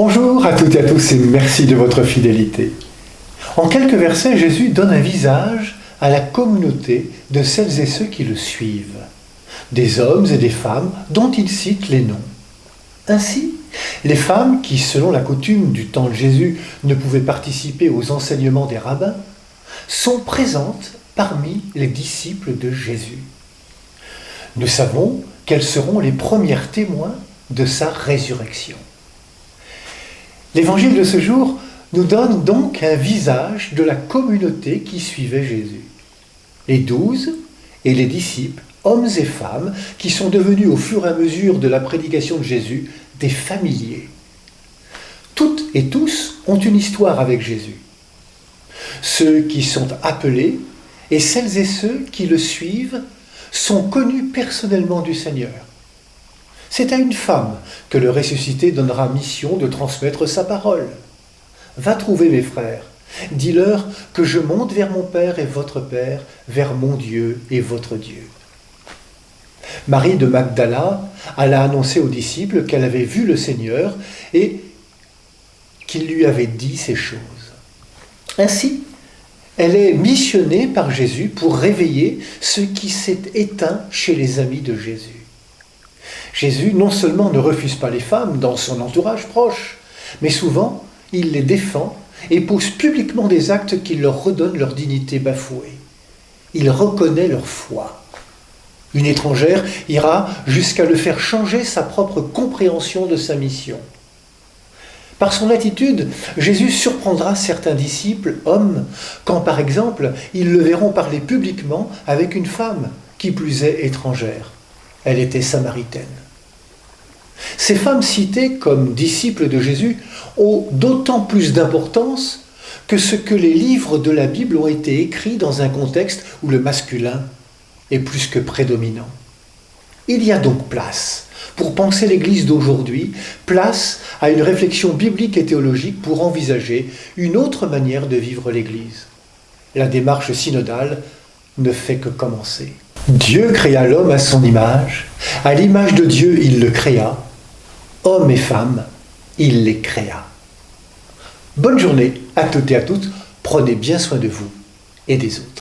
Bonjour à toutes et à tous et merci de votre fidélité. En quelques versets, Jésus donne un visage à la communauté de celles et ceux qui le suivent, des hommes et des femmes dont il cite les noms. Ainsi, les femmes qui, selon la coutume du temps de Jésus, ne pouvaient participer aux enseignements des rabbins, sont présentes parmi les disciples de Jésus. Nous savons qu'elles seront les premières témoins de sa résurrection. L'évangile de ce jour nous donne donc un visage de la communauté qui suivait Jésus. Les 12 et les disciples, hommes et femmes, qui sont devenus au fur et à mesure de la prédication de Jésus des familiers. Toutes et tous ont une histoire avec Jésus. Ceux qui sont appelés et celles et ceux qui le suivent sont connus personnellement du Seigneur. C'est à une femme que le ressuscité donnera mission de transmettre sa parole. Va trouver mes frères, dis-leur que je monte vers mon Père et votre Père, vers mon Dieu et votre Dieu. Marie de Magdala alla annoncer aux disciples qu'elle avait vu le Seigneur et qu'il lui avait dit ces choses. Ainsi, elle est missionnée par Jésus pour réveiller ce qui s'est éteint chez les amis de Jésus. Jésus non seulement ne refuse pas les femmes dans son entourage proche, mais souvent il les défend et pose publiquement des actes qui leur redonnent leur dignité bafouée. Il reconnaît leur foi. Une étrangère ira jusqu'à le faire changer sa propre compréhension de sa mission. Par son attitude, Jésus surprendra certains disciples, hommes, quand par exemple ils le verront parler publiquement avec une femme, qui plus est étrangère. Elle était samaritaine. Ces femmes citées comme disciples de Jésus ont d'autant plus d'importance que ce que les livres de la Bible ont été écrits dans un contexte où le masculin est plus que prédominant. Il y a donc place pour penser l'Église d'aujourd'hui, place à une réflexion biblique et théologique pour envisager une autre manière de vivre l'Église. La démarche synodale ne fait que commencer. Dieu créa l'homme à son image, à l'image de Dieu il le créa, hommes et femmes, il les créa. Bonne journée à toutes et à tous, prenez bien soin de vous et des autres.